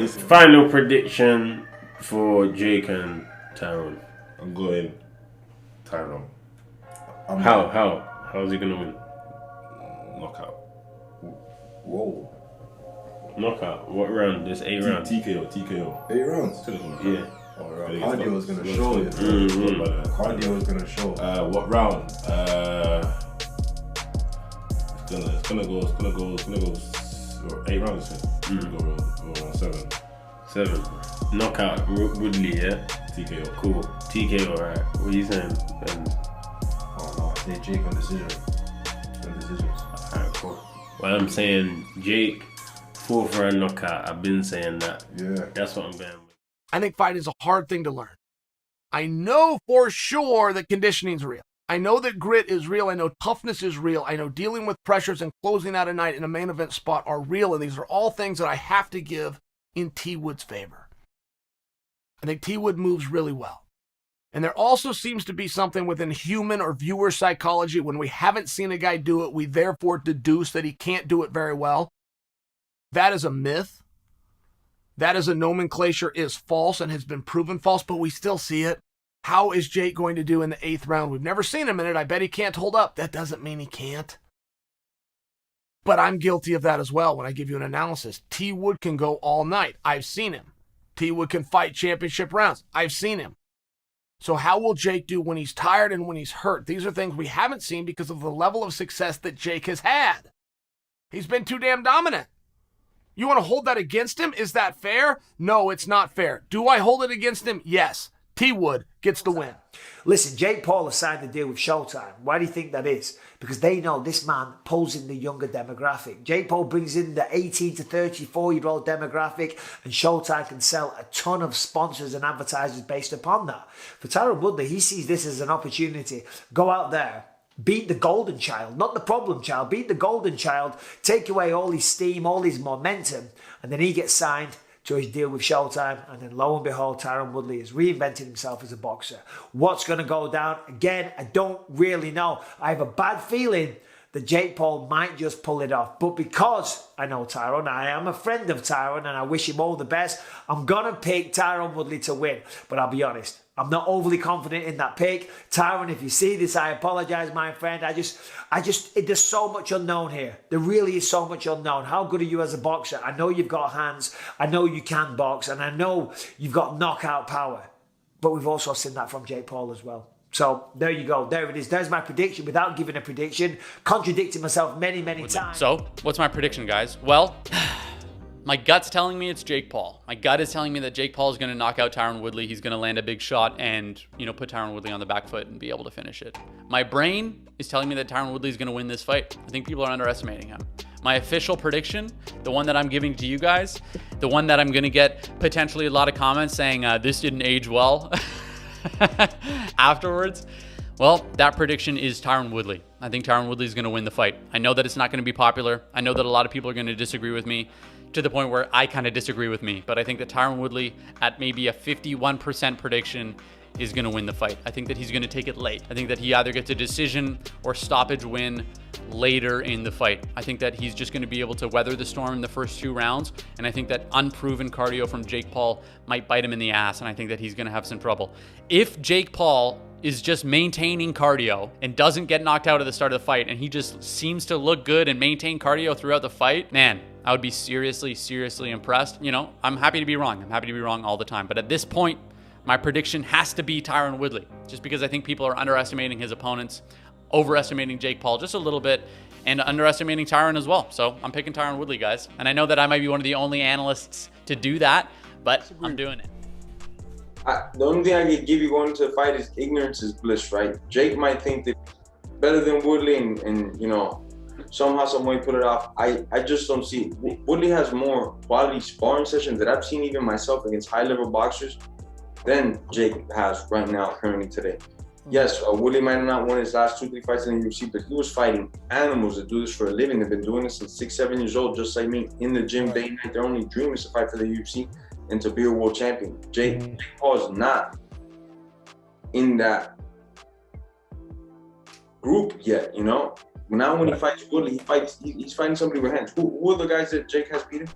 Final prediction for Jake and Tyron. I'm going Tyron. How's he gonna win? Knockout. Whoa. Knockout. What round? There's 8 rounds. TKO. 8 rounds? Yeah. Cardio is going to show you. Cardio is going to show. What round? It's gonna go 8 rounds. It's gonna go around 7. 7. Knockout. Woodley, yeah? TKO. Cool. TKO, alright. What are you saying? Oh no, I say Jake on decision. Alright, cool. Well, I'm saying Jake, 4th round knockout. I've been saying that. Yeah. That's what I'm going with. I think fight is a hard thing to learn. I know for sure that conditioning is real. I know that grit is real. I know toughness is real. I know dealing with pressures and closing out a night in a main event spot are real. And these are all things that I have to give in T. Wood's favor. I think T. Wood moves really well. And there also seems to be something within human or viewer psychology. When we haven't seen a guy do it, we therefore deduce that he can't do it very well. That is a myth. That is a nomenclature is false and has been proven false, but we still see it. How is Jake going to do in the 8th round? We've never seen him in it. I bet he can't hold up. That doesn't mean he can't. But I'm guilty of that as well when I give you an analysis. T. Wood can go all night. I've seen him. T. Wood can fight championship rounds. I've seen him. So how will Jake do when he's tired and when he's hurt? These are things we haven't seen because of the level of success that Jake has had. He's been too damn dominant. You want to hold that against him? Is that fair? No, it's not fair. Do I hold it against him? Yes. T. Wood gets the win. Listen, Jake Paul has signed the deal with Showtime. Why do you think that is? Because they know this man pulls in the younger demographic. Jake Paul brings in the 18 to 34-year-old demographic, and Showtime can sell a ton of sponsors and advertisers based upon that. For Tyron Woodley, he sees this as an opportunity. Go out there, beat the golden child, not the problem child. Beat the golden child, take away all his steam, all his momentum, and then he gets signed to his deal with Showtime, and then lo and behold, Tyron Woodley has reinvented himself as a boxer. What's going to go down? Again, I don't really know. I have a bad feeling that Jake Paul might just pull it off. But because I know Tyron, I am a friend of Tyron, and I wish him all the best, I'm going to pick Tyron Woodley to win. But I'll be honest, I'm not overly confident in that pick. Tyron, if you see this, I apologize, my friend. There's so much unknown here. There really is so much unknown. How good are you as a boxer? I know you've got hands. I know you can box. And I know you've got knockout power. But we've also seen that from Jake Paul as well. So there you go. There it is. There's my prediction without giving a prediction. Contradicting myself many, many times. So what's my prediction, guys? Well, my gut's telling me it's Jake Paul. My gut is telling me that Jake Paul is going to knock out Tyron Woodley. He's going to land a big shot and, put Tyron Woodley on the back foot and be able to finish it. My brain is telling me that Tyron Woodley is going to win this fight. I think people are underestimating him. My official prediction, the one that I'm giving to you guys, the one that I'm going to get potentially a lot of comments saying this didn't age well afterwards. Well, that prediction is Tyron Woodley. I think Tyron Woodley is going to win the fight. I know that it's not going to be popular. I know that a lot of people are going to disagree with me, to the point where I kind of disagree with me. But I think that Tyron Woodley, at maybe a 51% prediction, is going to win the fight. I think that he's going to take it late. I think that he either gets a decision or stoppage win later in the fight. I think that he's just going to be able to weather the storm in the first 2 rounds. And I think that unproven cardio from Jake Paul might bite him in the ass. And I think that he's going to have some trouble. If Jake Paul is just maintaining cardio and doesn't get knocked out at the start of the fight, and he just seems to look good and maintain cardio throughout the fight, man, I would be seriously, seriously impressed. I'm happy to be wrong. I'm happy to be wrong all the time. But at this point, my prediction has to be Tyron Woodley, just because I think people are underestimating his opponents, overestimating Jake Paul just a little bit, and underestimating Tyron as well. So I'm picking Tyron Woodley, guys. And I know that I might be one of the only analysts to do that, but I'm doing it. The only thing I can give you going into the fight is ignorance is bliss, right? Jake might think that better than Woodley and somehow, some way put it off. I just don't see it. Woodley has more quality sparring sessions that I've seen even myself against high-level boxers than Jake has right now, currently today. Yes, Woodley might have not won his last 2-3 fights in the UFC, but he was fighting animals that do this for a living. They've been doing this since 6-7 years old, just like me, in the gym day and night. Their only dream is to fight for the UFC and to be a world champion. Jake Paul is not in that group yet, Now when he fights Woodley, he's fighting somebody with hands. Who are the guys that Jake has beaten?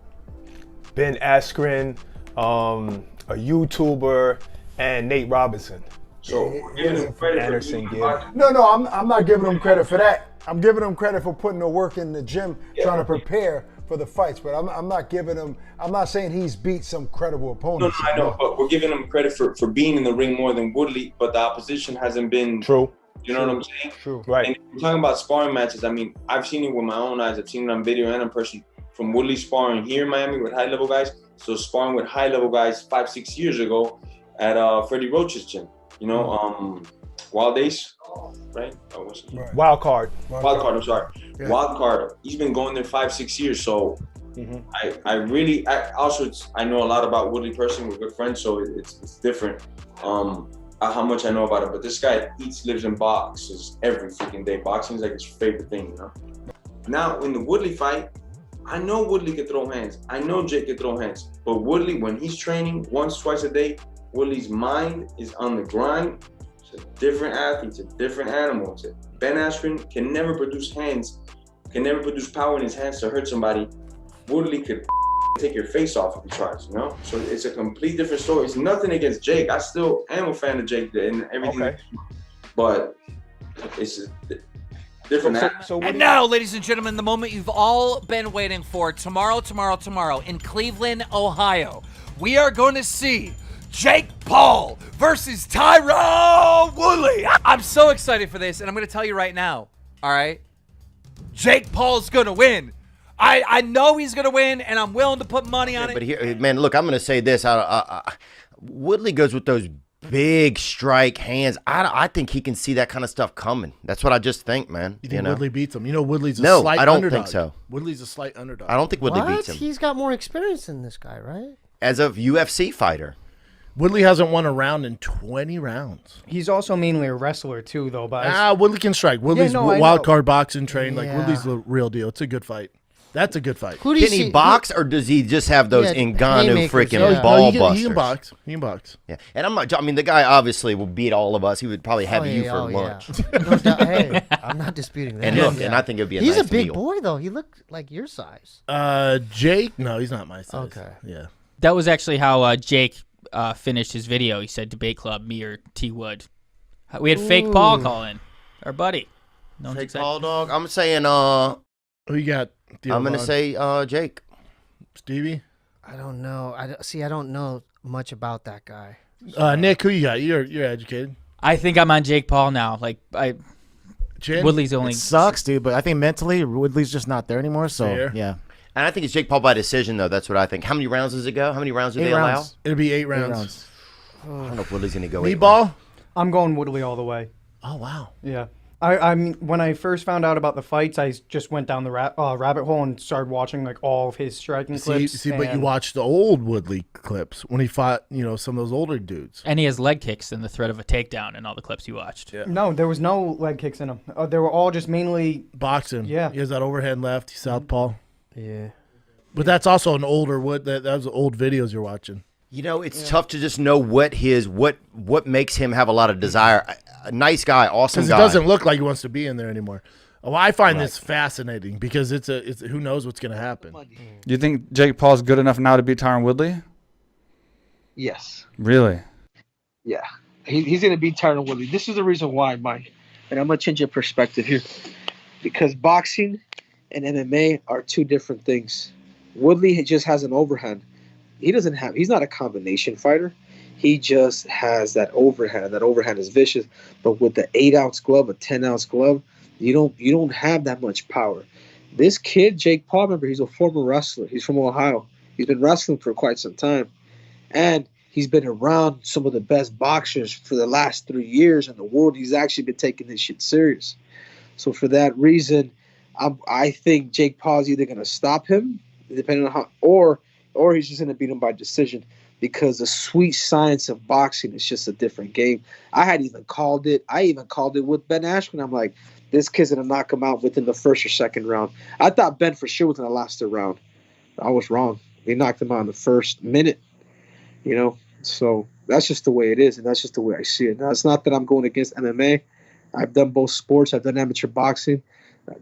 Ben Askren, a YouTuber, and Nate Robinson. So we're giving him credit Anderson, for yeah. No, I'm not giving him credit for that. I'm giving him credit for putting the work in the gym, trying to prepare for the fights. But I'm not giving him. I'm not saying he's beat some credible opponents. No, I know, but we're giving him credit for being in the ring more than Woodley. But the opposition hasn't been true. You know what I'm saying? True. Right. And if we're talking about sparring matches, I mean, I've seen it with my own eyes. I've seen it on video and in person. From Woodley sparring here in Miami with high-level guys, so sparring with high-level guys 5-6 years ago at Freddie Roach's gym. You know, W.A.D.E, right? Oh, what's his name? Wild card. I'm sorry. Yeah. Wild card. He's been going there 5-6 years. So I know a lot about Woodley personally. We're good friends, so it's different. How much I know about it, but this guy eats, lives, and boxes every freaking day. Boxing is like his favorite thing, you know. Now in the Woodley fight, I know Woodley can throw hands. I know Jake can throw hands. But Woodley, when he's training once, twice a day, Woodley's mind is on the grind. It's a different athlete. It's a different animal. Ben Askren can never produce hands, can never produce power in his hands to hurt somebody. Woodley could take your face off if he tries, you know? So it's a complete different story. It's nothing against Jake. I still am a fan of Jake and everything. Okay. But it's a different. And now, ladies and gentlemen, the moment you've all been waiting for. Tomorrow in Cleveland, Ohio, we are going to see Jake Paul versus Tyron Woodley. I'm so excited for this, and I'm going to tell you right now, all right? Jake Paul's going to win. I know he's going to win, and I'm willing to put money on it. But here, man, look, I'm going to say this. Woodley goes with those big strike hands. I think he can see that kind of stuff coming. That's what I just think, man. You think Woodley beats him? You know, Woodley's a no, slight I don't underdog. think so. Woodley's a slight underdog. I don't think Woodley beats him. He's got more experience than this guy, right? As a UFC fighter. Woodley hasn't won a round in 20 rounds. He's also mainly a wrestler, too, though. But Woodley can strike. Woodley's wild card boxing trained. Like, Woodley's the real deal. It's a good fight. That's a good fight. Can he box, or does he just have those Ngannou freaking ball busters? He can box. He can box. Yeah, and I mean, the guy obviously will beat all of us. He would probably have you for lunch. No doubt. Hey, I'm not disputing that. And look, and I think it'd be a He's nice a big meal. boy, though. He looked like your size. Jake? No, he's not my size. Okay. Yeah. That was actually how Jake finished his video. He said, "Debate Club, me or T Wood." We had fake Paul call in, our buddy. No fake Paul, dog. I'm saying, who you got? I'm gonna say Jake. Stevie? I don't know. I don't know much about that guy. Nick, who you got? You're educated. I think I'm on Jake Paul now. Woodley's only It sucks, dude. But I think mentally, Woodley's just not there anymore. So Fair. yeah. And I think it's Jake Paul by decision, though. That's what I think. How many rounds does it go? How many rounds do they allow? It'll be 8 rounds. I don't know if Woodley's gonna go 8 Meatball? rounds. I'm going Woodley all the way. Oh wow. Yeah. I mean, when I first found out about the fights, I just went down the rabbit hole and started watching like all of his striking clips. But you watched the old Woodley clips when he fought, some of those older dudes. And he has leg kicks and the threat of a takedown in all the clips you watched. Yeah. No, there was no leg kicks in them. They were all just mainly boxing. Yeah. He has that overhand left. He's southpaw. Yeah. But that's also an older Wood. That was old videos you're watching. It's tough to just know what makes him have a lot of desire. A nice guy, awesome guy. Because it doesn't look like he wants to be in there anymore. Well, I find this fascinating because it's who knows what's going to happen. Do you think Jake Paul's good enough now to beat Tyron Woodley? Yes. Really? Yeah. He's going to beat Tyron Woodley. This is the reason why, Mike. And I'm going to change your perspective here. Because boxing and MMA are two different things. Woodley just has an overhand. He's not a combination fighter. He just has that overhand. That overhand is vicious. But with the 8-ounce glove, a 10-ounce glove, you don't have that much power. This kid, Jake Paul, remember, he's a former wrestler. He's from Ohio. He's been wrestling for quite some time. And he's been around some of the best boxers for the last 3 years in the world. He's actually been taking this shit serious. So for that reason, I think Jake Paul's either going to stop him, depending on how, or he's just going to beat him by decision, because the sweet science of boxing is just a different game. I even called it with Ben Askren. I'm like, this kid's going to knock him out within the first or second round. I thought Ben for sure was going to last the round. I was wrong. He knocked him out in the first minute, So that's just the way it is, and that's just the way I see it. Now, it's not that I'm going against MMA. I've done both sports. I've done amateur boxing.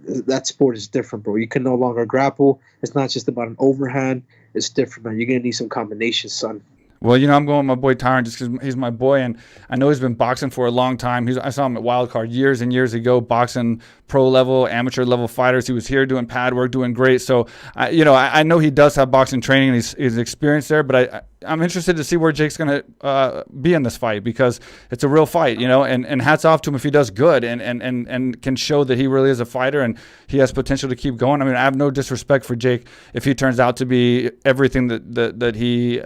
That sport is different, bro. You can no longer grapple. It's not just about an overhand. It's different, man. You're going to need some combinations, son. Well, I'm going with my boy Tyron just because he's my boy, and I know he's been boxing for a long time. I saw him at Wildcard years and years ago, boxing pro level, amateur level fighters. He was here doing pad work, doing great. So, I know he does have boxing training and he's experienced there, but I'm interested to see where Jake's going to be in this fight because it's a real fight, and hats off to him if he does good and can show that he really is a fighter and he has potential to keep going. I mean, I have no disrespect for Jake if he turns out to be everything that he,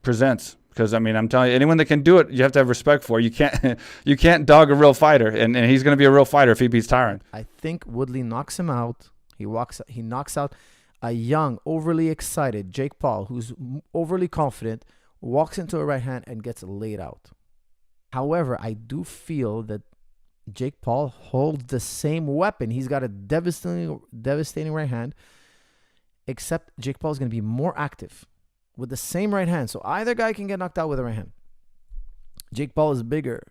presents. Because, I'm telling you, anyone that can do it, you have to have respect for. You can't dog a real fighter, and he's going to be a real fighter if he beats Tyron. I think Woodley knocks him out. He knocks out a young, overly excited Jake Paul, who's overly confident, walks into a right hand and gets laid out. However, I do feel that Jake Paul holds the same weapon. He's got a devastating right hand, except Jake Paul is going to be more active with the same right hand. So either guy can get knocked out with a right hand. Jake Paul is bigger,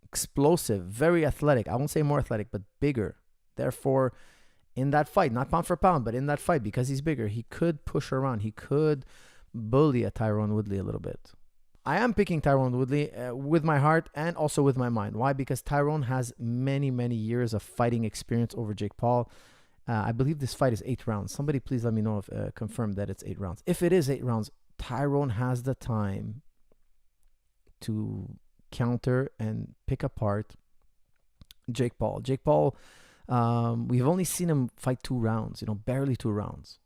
explosive, very athletic. I won't say more athletic, but bigger. Therefore, in that fight, not pound for pound, but in that fight, because he's bigger, he could push around. He could bully a Tyron Woodley a little bit. I am picking Tyron Woodley with my heart and also with my mind. Why? Because Tyron has many, many years of fighting experience over Jake Paul. I believe this fight is 8 rounds. Somebody please let me know if confirm that it's 8 rounds. If it is 8 rounds, Tyron has the time to counter and pick apart Jake Paul. Jake Paul, we've only seen him fight 2 rounds, barely 2 rounds.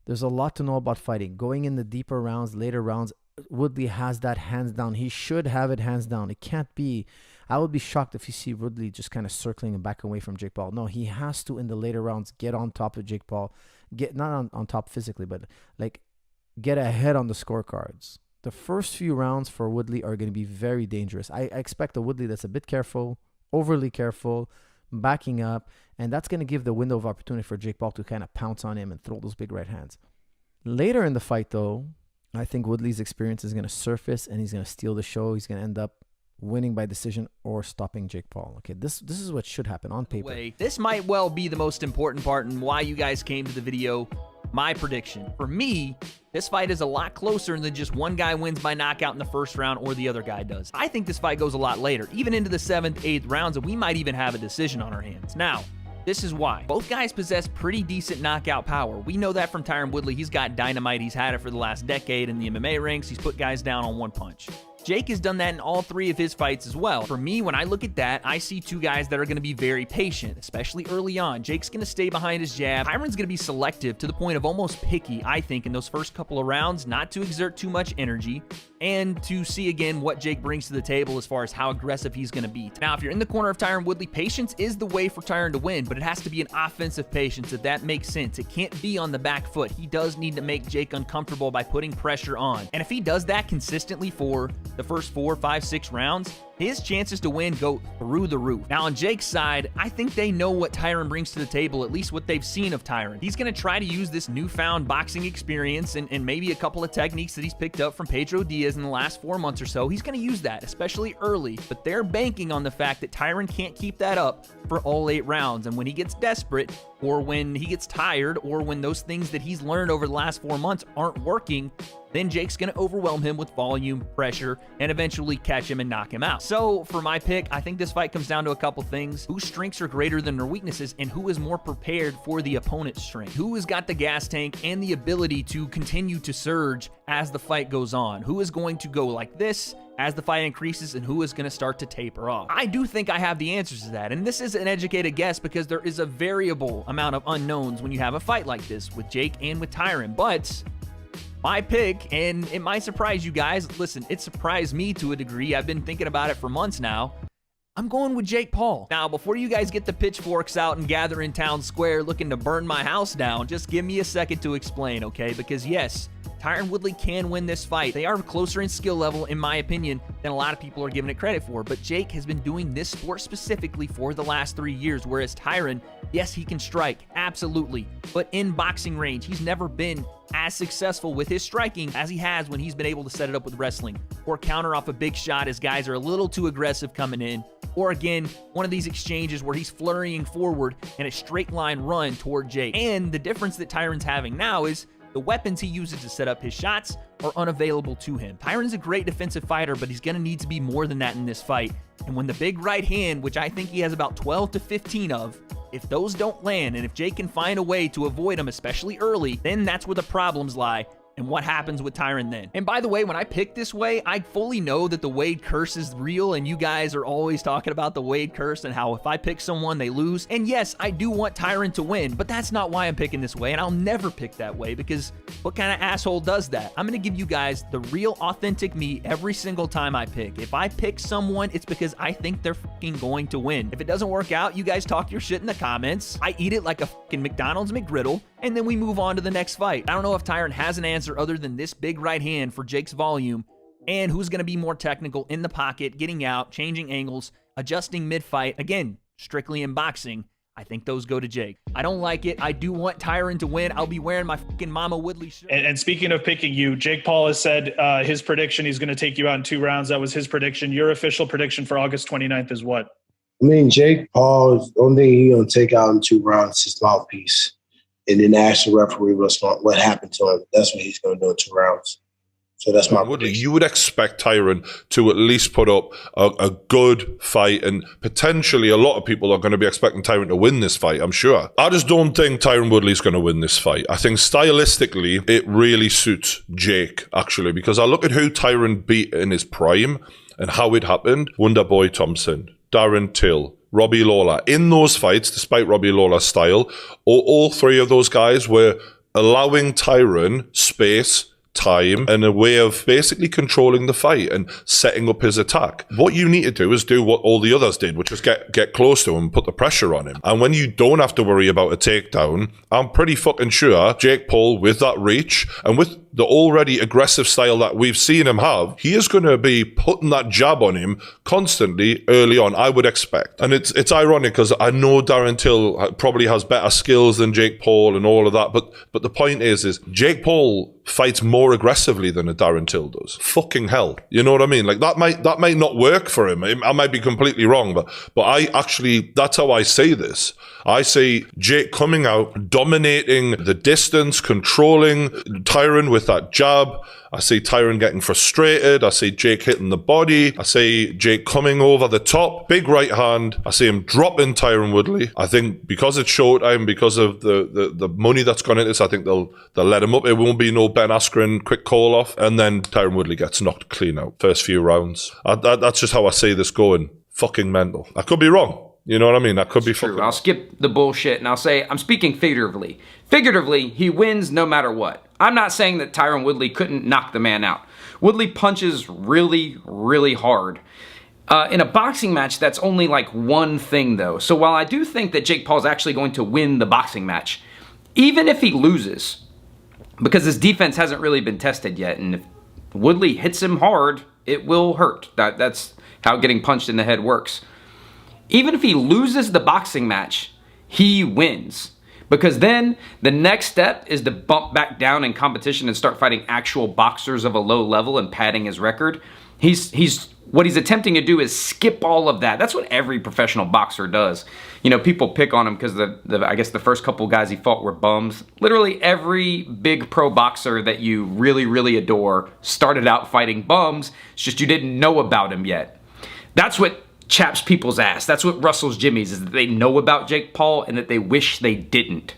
There's a lot to know about fighting. Going in the deeper rounds, later rounds, Woodley has that hands down. He should have it hands down. It can't be. I would be shocked if you see Woodley just kind of circling and back away from Jake Paul. No, he has to, in the later rounds, get on top of Jake Paul. Get not on top physically, but get ahead on the scorecards. The first few rounds for Woodley are going to be very dangerous. I expect a Woodley that's a bit careful, overly careful, backing up, and that's going to give the window of opportunity for Jake Paul to kind of pounce on him and throw those big right hands. Later in the fight, though, I think Woodley's experience is going to surface and he's going to steal the show. He's going to end up winning by decision or stopping Jake Paul. Okay, this is what should happen on paper. This might well be the most important part and why you guys came to the video. My prediction. For me, this fight is a lot closer than just one guy wins by knockout in the first round or the other guy does. I think this fight goes a lot later, even into the 7th, 8th rounds, and we might even have a decision on our hands. Now, this is why. Both guys possess pretty decent knockout power. We know that from Tyron Woodley. He's got dynamite. He's had it for the last decade in the MMA ranks. He's put guys down on one punch. Jake has done that in all 3 of his fights as well. For me, when I look at that, I see 2 guys that are going to be very patient, especially early on. Jake's going to stay behind his jab. Tyron's going to be selective to the point of almost picky, I think, in those first couple of rounds, not to exert too much energy and to see again what Jake brings to the table as far as how aggressive he's going to be. Now, if you're in the corner of Tyron Woodley, patience is the way for Tyron to win, but it has to be an offensive patience, if that makes sense. It can't be on the back foot. He does need to make Jake uncomfortable by putting pressure on. And if he does that consistently for the first 4, 5, 6 rounds, his chances to win go through the roof. Now, on Jake's side, I think they know what Tyron brings to the table, at least what they've seen of Tyron. He's going to try to use this newfound boxing experience and maybe a couple of techniques that he's picked up from Pedro Diaz in the last 4 months or so. He's going to use that, especially early, but they're banking on the fact that Tyron can't keep that up for all 8 rounds. And when he gets desperate, or when he gets tired, or when those things that he's learned over the last 4 months aren't working, then Jake's going to overwhelm him with volume, pressure, and eventually catch him and knock him out. So for my pick, I think this fight comes down to a couple things. Whose strengths are greater than their weaknesses, and who is more prepared for the opponent's strength? Who has got the gas tank and the ability to continue to surge as the fight goes on? Who is going to go like this as the fight increases, and who is going to start to taper off? I do think I have the answers to that, and this is an educated guess because there is a variable amount of unknowns when you have a fight like this with Jake and with Tyron, but my pick, and it might surprise you guys. Listen, it surprised me to a degree. I've been thinking about it for months now. I'm going with Jake Paul. Now, before you guys get the pitchforks out and gather in town square looking to burn my house down, just give me a second to explain, okay? Because yes, Tyron Woodley can win this fight. They are closer in skill level, in my opinion, than a lot of people are giving it credit for. But Jake has been doing this sport specifically for the last 3 years, whereas Tyron, yes, he can strike, absolutely. But in boxing range, he's never been as successful with his striking as he has when he's been able to set it up with wrestling or counter off a big shot as guys are a little too aggressive coming in, or again, one of these exchanges where he's flurrying forward in a straight line run toward Jake. And the difference that Tyron's having now is the weapons he uses to set up his shots are unavailable to him. Tyron's a great defensive fighter, but he's going to need to be more than that in this fight. And when the big right hand, which I think he has about 12 to 15 of, if those don't land, and if Jake can find a way to avoid them, especially early, then that's where the problems lie. And what happens with Tyron then? And by the way, when I pick this way, I fully know that the W.A.D. curse is real, and you guys are always talking about the W.A.D. curse and how if I pick someone, they lose. And yes, I do want Tyron to win, but that's not why I'm picking this way, and I'll never pick that way, because what kind of asshole does that? I'm going to give you guys the real, authentic me every single time I pick. If I pick someone, it's because I think they're fucking going to win. If it doesn't work out, you guys talk your shit in the comments. I eat it like a fucking McDonald's McGriddle, and then we move on to the next fight. I don't know if Tyron has an answer other than this big right hand for Jake's volume, and who's going to be more technical in the pocket, getting out, changing angles, adjusting mid-fight. Again, strictly in boxing, I think those go to Jake. I don't like it. I do want Tyron to win. I'll be wearing my fucking Mama Woodley shirt. And speaking of picking you, Jake Paul has said his prediction, he's going to take you out in 2 rounds. That was his prediction. Your official prediction for August 29th is what? I mean, Jake Paul, the only thing he's going to take out in 2 rounds is his mouthpiece. And then ask the referee what happened to him. That's what he's going to do in 2 rounds. So that's my prediction. You would expect Tyron to at least put up a good fight, and potentially a lot of people are going to be expecting Tyron to win this fight, I'm sure. I just don't think Tyron Woodley's going to win this fight. I think stylistically, it really suits Jake, actually, because I look at who Tyron beat in his prime and how it happened. Wonderboy Thompson, Darren Till, Robbie Lawler. In those fights, despite Robbie Lawler's style, all 3 of those guys were allowing Tyron space, time, and a way of basically controlling the fight and setting up his attack. What you need to do is do what all the others did, which is get close to him and put the pressure on him. And when you don't have to worry about a takedown, I'm pretty fucking sure Jake Paul, with that reach and with the already aggressive style that we've seen him have, he is going to be putting that jab on him constantly early on, I would expect. And it's ironic because I know Darren Till probably has better skills than Jake Paul and all of that, but the point is Jake Paul fights more aggressively than a Darren Till does. Fucking hell. You know what I mean? Like that might not work for him. I might be completely wrong, but I actually, that's how I say this. I see Jake coming out, dominating the distance, controlling Tyron with that jab. I see Tyron getting frustrated. I see Jake hitting the body. I see Jake coming over the top. Big right hand. I see him dropping Tyron Woodley. I think because it's showtime, because of the money that's gone into this, I think they'll let him up. It won't be no Ben Askren quick call off. And then Tyron Woodley gets knocked clean out. First few rounds. That's just how I see this going. Fucking mental. I could be wrong. You know what I mean? That could be fucking. I'll skip the bullshit and I'll say I'm speaking figuratively. Figuratively, he wins no matter what. I'm not saying that Tyron Woodley couldn't knock the man out. Woodley punches really, really hard. In a boxing match, that's only like one thing though. So while I do think that Jake Paul's actually going to win the boxing match, even if he loses, because his defense hasn't really been tested yet, and if Woodley hits him hard, it will hurt. That's how getting punched in the head works. Even if he loses the boxing match, he wins. Because then the next step is to bump back down in competition and start fighting actual boxers of a low level and padding his record. What he's attempting to do is skip all of that. That's what every professional boxer does. You know, people pick on him because I guess the first couple guys he fought were bums. Literally every big pro boxer that you really, really adore started out fighting bums. It's just you didn't know about him yet. That's what chaps people's ass. That's what rustles Jimmy's, is that they know about Jake Paul and that they wish they didn't.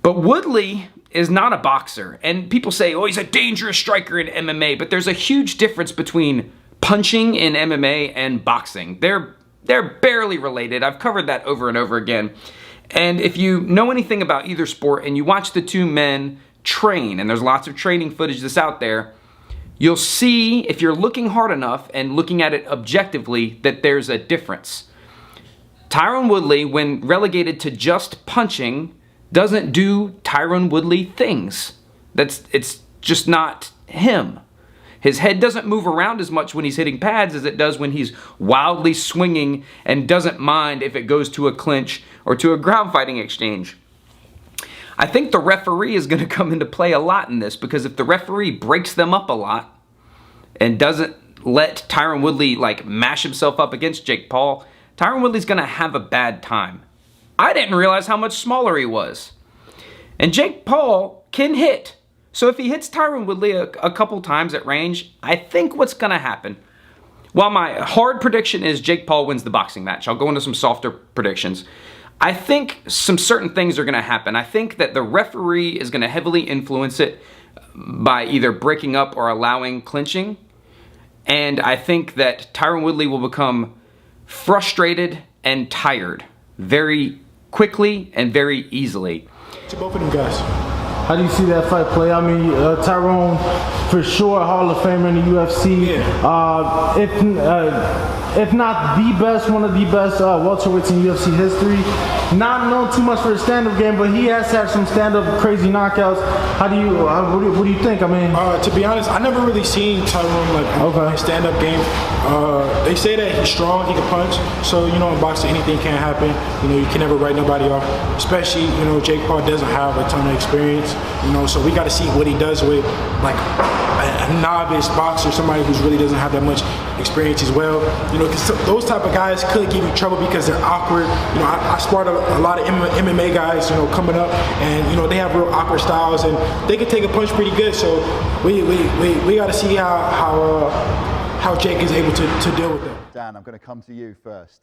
But Woodley is not a boxer. And people say, oh, he's a dangerous striker in MMA. But there's a huge difference between punching in MMA and boxing. They're barely related. I've covered that over and over again. And if you know anything about either sport and you watch the two men train, and there's lots of training footage that's out there, you'll see, if you're looking hard enough and looking at it objectively, that there's a difference. Tyron Woodley, when relegated to just punching, doesn't do Tyron Woodley things. It's just not him. His head doesn't move around as much when he's hitting pads as it does when he's wildly swinging and doesn't mind if it goes to a clinch or to a ground fighting exchange. I think the referee is going to come into play a lot in this, because if the referee breaks them up a lot and doesn't let Tyron Woodley like mash himself up against Jake Paul, Tyron Woodley's gonna have a bad time. I didn't realize how much smaller he was. And Jake Paul can hit. So if he hits Tyron Woodley a couple times at range, I think what's gonna happen, while my hard prediction is Jake Paul wins the boxing match, I'll go into some softer predictions. I think some certain things are gonna happen. I think that the referee is gonna heavily influence it by either breaking up or allowing clinching. And I think that Tyron Woodley will become frustrated and tired very quickly and very easily. To both of them guys, how do you see that fight play? I mean, Tyron, for sure, Hall of Famer in the UFC. If not the best, one of the best welterweights in UFC history. Not known too much for his stand-up game, but he has had some stand-up crazy knockouts. How do you, what do you think? I mean, to be honest, I never really seen Tyron like stand-up game. They say that he's strong, he can punch. So in boxing, anything can happen. You can never write nobody off. Especially, Jake Paul doesn't have a ton of experience. So we got to see what he does with like a novice boxer, somebody who really doesn't have that much experience as well. Because those type of guys could give you trouble because they're awkward. I sparred a lot of MMA guys, coming up, and they have real awkward styles, and they can take a punch pretty good. So we got to see how Jake is able to deal with them. Dan, I'm going to come to you first.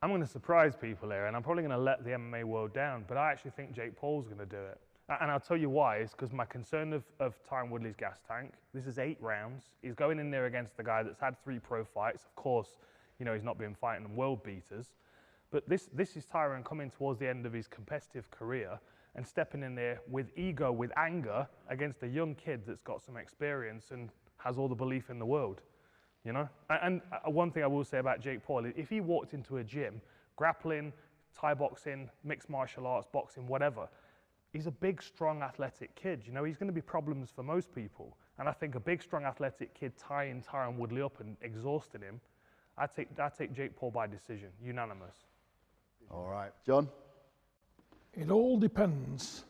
I'm going to surprise people here, and I'm probably going to let the MMA world down, but I actually think Jake Paul's going to do it. And I'll tell you why. It's because my concern of Tyron Woodley's gas tank. This is 8 rounds. He's going in there against the guy that's had 3 pro fights. Of course, he's not been fighting world beaters. But this is Tyron coming towards the end of his competitive career and stepping in there with ego, with anger, against a young kid that's got some experience and has all the belief in the world. And one thing I will say about Jake Paul, if he walked into a gym, grappling, Thai boxing, mixed martial arts, boxing, whatever, he's a big, strong, athletic kid. He's going to be problems for most people. And I think a big, strong, athletic kid tying Tyron Woodley up and exhausting him, I take Jake Paul by decision, unanimous. All right, John? It all depends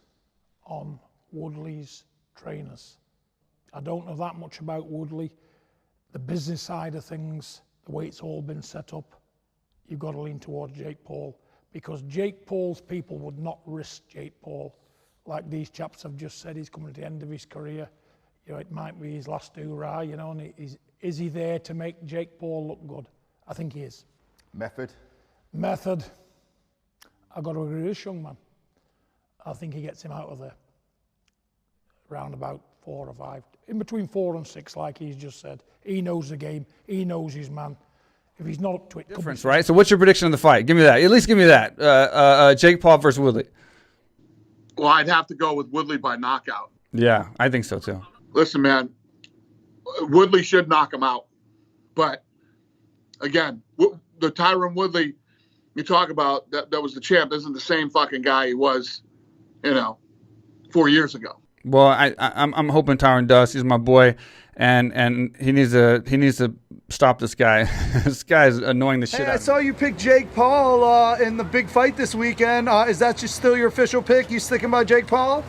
on Woodley's trainers. I don't know that much about Woodley. The business side of things, the way it's all been set up, you've got to lean towards Jake Paul, because Jake Paul's people would not risk Jake Paul. Like these chaps have just said, he's coming to the end of his career. It might be his last hurrah, and is he there to make Jake Paul look good? I think he is. Method? Method. I've got to agree with this young man. I think he gets him out of there. Round about 4 or 5. In between 4 and 6, like he's just said. He knows the game. He knows his man. If he's not up to it... Difference, right? So what's your prediction of the fight? Give me that. At least give me that. Jake Paul versus Woodley. Well, I'd have to go with Woodley by knockout. Yeah, I think so too. Listen, man, Woodley should knock him out. But, again, the Tyron Woodley you talk about, that was the champ, isn't the same fucking guy he was, 4 years ago. Well, I'm hoping Tyron does. He's my boy, and he needs to stop this guy. This guy is annoying the shit out I of me. saw you pick Jake Paul in the big fight this weekend. Is that just still your official pick? You sticking by Jake Paul?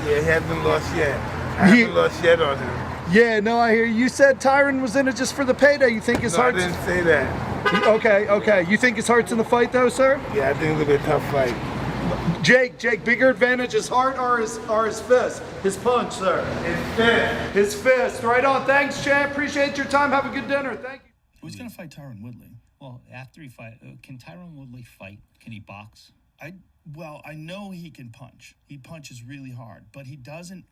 Yeah, he hasn't lost yet. I haven't lost yet on him. Yeah, no, I hear you. You said Tyron was in it just for the payday. You think his heart's... I didn't say that. Okay. You think his heart's in the fight, though, sir? Yeah, I think it'll be a tough fight. Jake, bigger advantage his heart or his fist? His punch, sir. His fist. His fist. Right on. Thanks, champ. Appreciate your time. Have a good dinner. Thank you. Who's going to fight Tyron Woodley? Well, after he fight, can Tyron Woodley fight? Can he box? I know he can punch. He punches really hard, but he doesn't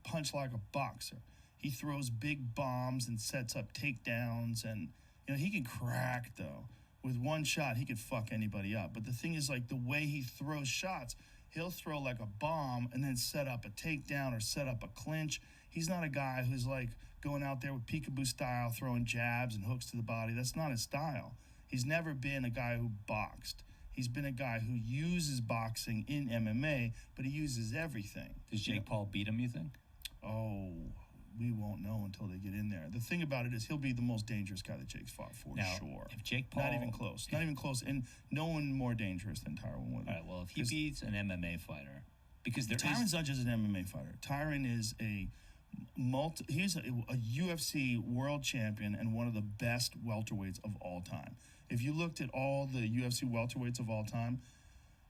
punch like a boxer. He throws big bombs and sets up takedowns, and he can crack though. With one shot, he could fuck anybody up. But the thing is, like, the way he throws shots, he'll throw like a bomb and then set up a takedown or set up a clinch. He's not a guy who's like going out there with peekaboo style, throwing jabs and hooks to the body. That's not his style. He's never been a guy who boxed. He's been a guy who uses boxing in MMA, but he uses everything. Does Jake Paul beat him, you think? Oh, we won't know until they get in there. The thing about it is he'll be the most dangerous guy that Jake's fought for sure. If Jake Paul... Not even close. And no one more dangerous than Tyron Woodley. All right, well, if he beats an MMA fighter... Because Tyron's not just an MMA fighter. Tyron is a He's a UFC world champion and one of the best welterweights of all time. If you looked at all the UFC welterweights of all time,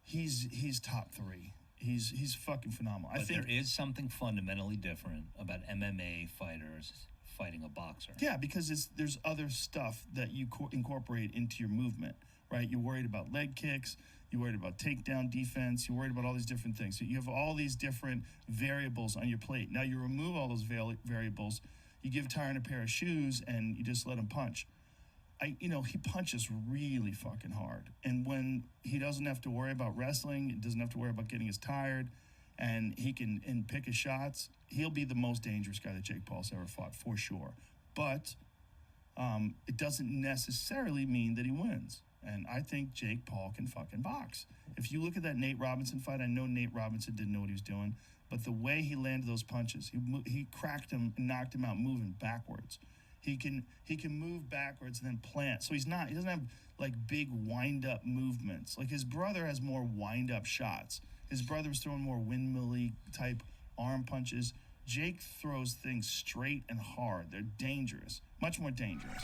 he's top 3. He's fucking phenomenal. But there is something fundamentally different about MMA fighters fighting a boxer. Yeah, because there's other stuff that you incorporate into your movement, right? You're worried about leg kicks, you're worried about takedown defense, you're worried about all these different things. So you have all these different variables on your plate. Now you remove all those variables, you give Tyron a pair of shoes, and you just let him punch. He punches really fucking hard. And when he doesn't have to worry about wrestling, he doesn't have to worry about getting as tired, and he can pick his shots, he'll be the most dangerous guy that Jake Paul's ever fought, for sure. But it doesn't necessarily mean that he wins. And I think Jake Paul can fucking box. If you look at that Nate Robinson fight, I know Nate Robinson didn't know what he was doing, but the way he landed those punches, he cracked him and knocked him out moving backwards. He can move backwards and then plant. So he doesn't have like big wind up movements. Like his brother has more wind up shots. His brother was throwing more windmill-y type arm punches. Jake throws things straight and hard. They're dangerous, much more dangerous.